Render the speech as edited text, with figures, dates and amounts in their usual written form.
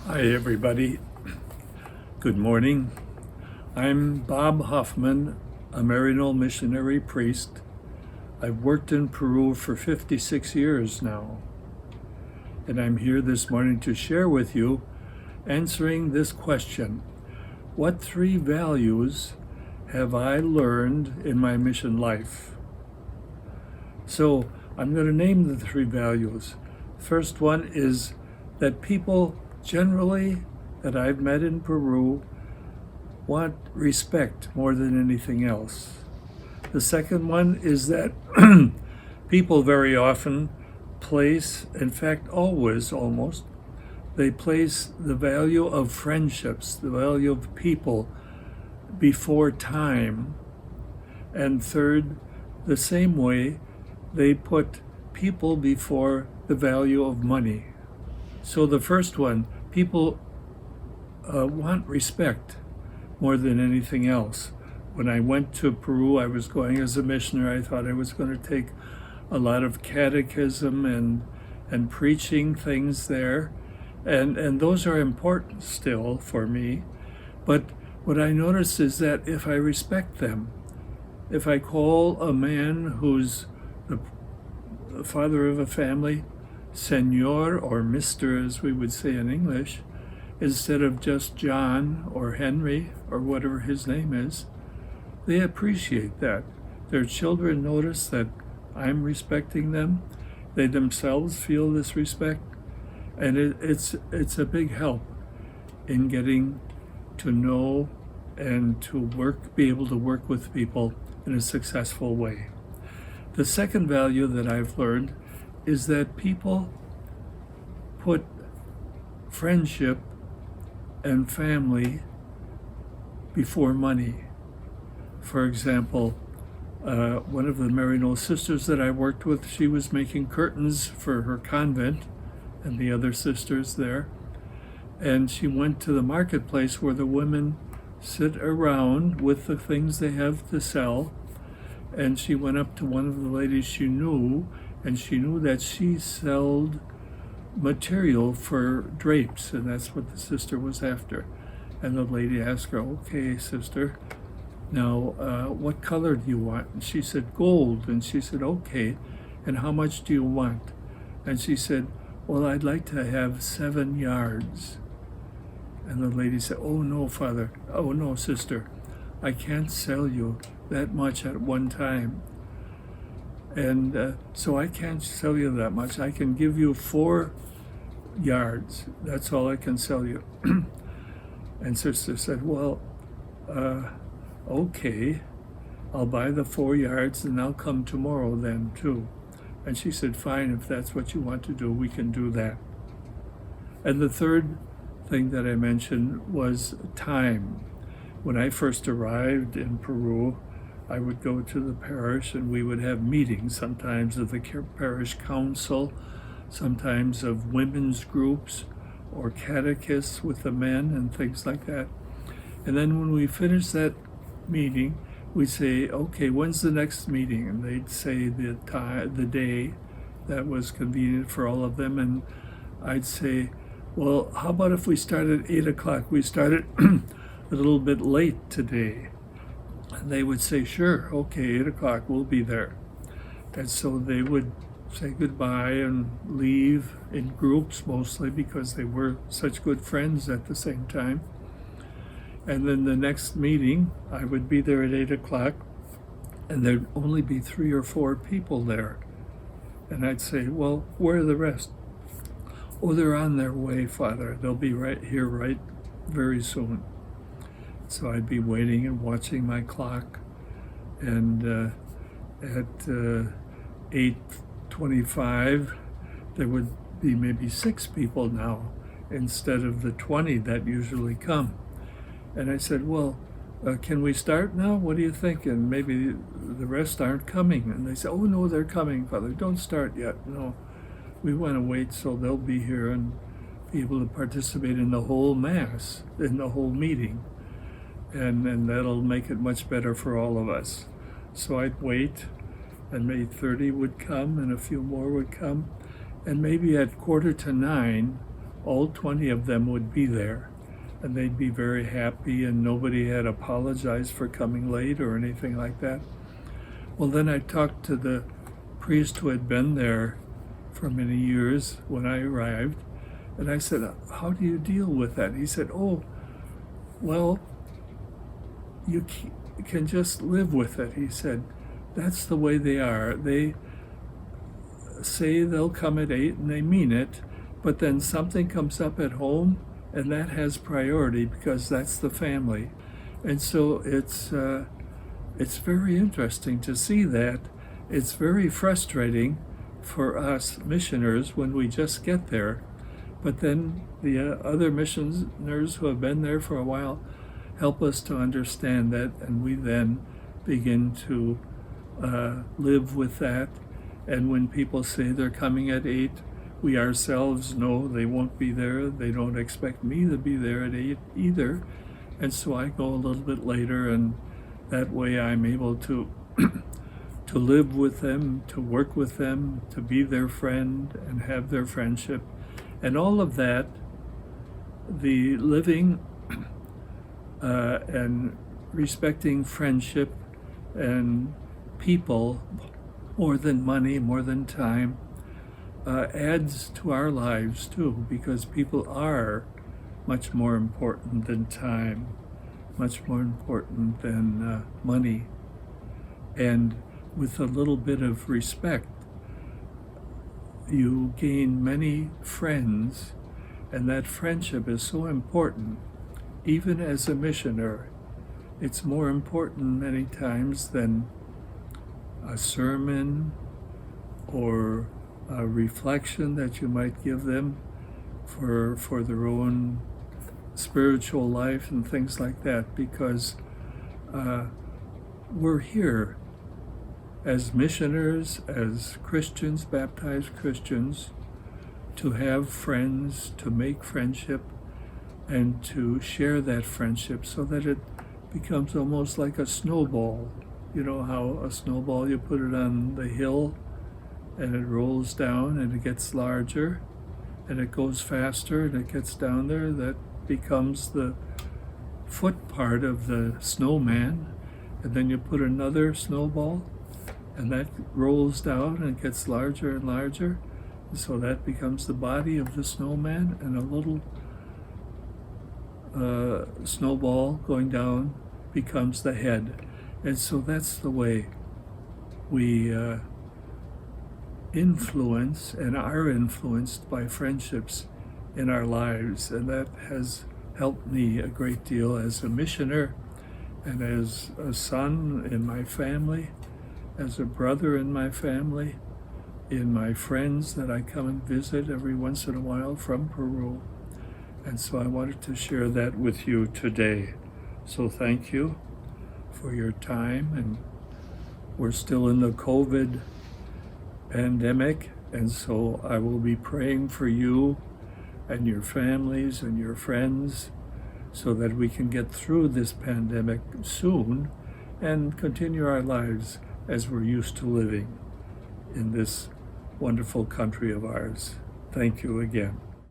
Hi, everybody. Good morning. I'm Bob Hoffman, a Maryknoll missionary priest. I've worked in Peru for 56 years now, and I'm here this morning to share with you answering this question: what three values have I learned in my mission life? So I'm going to name the three values. First one is that people generally that I've met in Peru want respect more than anything else. The second one is that people very often place, in fact always almost, they place the value of friendships, the value of people before time. And third, the same way they put people before the value of money. So the first one, people want respect more than anything else. When I went to Peru, I was going as a missionary. I thought I was going to take a lot of catechism and preaching things there. And those are important still for me. But what I noticed is that if I respect them, if I call a man who's the father of a family Senor or Mr., as we would say in English, instead of just John or Henry or whatever his name is, they appreciate that. Their children notice that I'm respecting them. They themselves feel this respect, and it's a big help in getting to know and to be able to work with people in a successful way. The second value that I've learned is that people put friendship and family before money. For example, one of the Maryknoll sisters that I worked with, she was making curtains for her convent and the other sisters there. And she went to the marketplace where the women sit around with the things they have to sell. And she went up to one of the ladies she knew, and she knew that she sold material for drapes, and that's what the sister was after. And the lady asked her, "Okay, sister, now what color do you want?" And she said, "Gold." And she said, "Okay, and how much do you want?" And she said, "Well, I'd like to have 7 yards." And the lady said, "Oh no, father, oh no, sister, I can't sell you that much at one time. And so I can't sell you that much. I can give you 4 yards. That's all I can sell you." And sister said, "Well, okay, I'll buy the 4 yards and I'll come tomorrow then too." And she said, "Fine, if that's what you want to do, we can do that." And the third thing that I mentioned was time. When I first arrived in Peru, I would go to the parish and we would have meetings, sometimes of the parish council, sometimes of women's groups or catechists with the men and things like that. And then when we finished that meeting, we'd say, "Okay, when's the next meeting?" And they'd say the day that was convenient for all of them. And I'd say, "Well, how about if we start at 8 o'clock? We started a little bit late today." And they would say, "Sure, okay, 8 o'clock, we'll be there." And so they would say goodbye and leave in groups mostly because they were such good friends at the same time. And then the next meeting, I would be there at 8 o'clock, and there'd only be 3 or 4 people there. And I'd say, "Well, where are the rest?" "Oh, they're on their way, Father. They'll be right here right very soon." So I'd be waiting and watching my clock, and at 8:25, there would be maybe 6 people now instead of the 20 that usually come. And I said, "Well, can we start now? What do you think?" And maybe the rest aren't coming. And they said, "Oh no, they're coming, Father. Don't start yet." No, we want to wait so they'll be here and be able to participate in the whole Mass, in the whole meeting. And that'll make it much better for all of us. So I'd wait, and maybe 30 would come, and a few more would come. And maybe at 8:45 all 20 of them would be there, and they'd be very happy, and nobody had apologized for coming late or anything like that. Well, then I talked to the priest who had been there for many years when I arrived, and I said, how do you deal with that? He said, oh, well, you can just live with it. He said, that's the way they are. They say they'll come at 8 and they mean it, but then something comes up at home and that has priority because that's the family. And so it's very interesting to see that. It's very frustrating for us missioners when we just get there, but then the other missioners who have been there for a while help us to understand that, and we then begin to live with that. And when people say they're coming at 8, we ourselves know they won't be there. They don't expect me to be there at 8 either. And so I go a little bit later, and that way I'm able to to live with them, to work with them, to be their friend and have their friendship. And all of that, the living and respecting friendship and people more than money, more than time, adds to our lives too, because people are much more important than time, much more important than money. And with a little bit of respect, you gain many friends, and that friendship is so important. Even as a missionary, it's more important many times than a sermon or a reflection that you might give them for their own spiritual life and things like that, because we're here as missioners, as Christians, baptized Christians, to have friends, to make friendship, and to share that friendship so that it becomes almost like a snowball. You know how a snowball, you put it on the hill and it rolls down and it gets larger and it goes faster and it gets down there. That becomes the foot part of the snowman. And then you put another snowball and that rolls down and gets larger and larger. And so that becomes the body of the snowman, and a little snowball going down becomes the head. And so that's the way we influence and are influenced by friendships in our lives. And that has helped me a great deal as a missioner and as a son in my family, as a brother in my family, in my friends that I come and visit every once in a while from Peru. And so I wanted to share that with you today. So thank you for your time. And we're still in the COVID pandemic, and so I will be praying for you and your families and your friends so that we can get through this pandemic soon and continue our lives as we're used to living in this wonderful country of ours. Thank you again.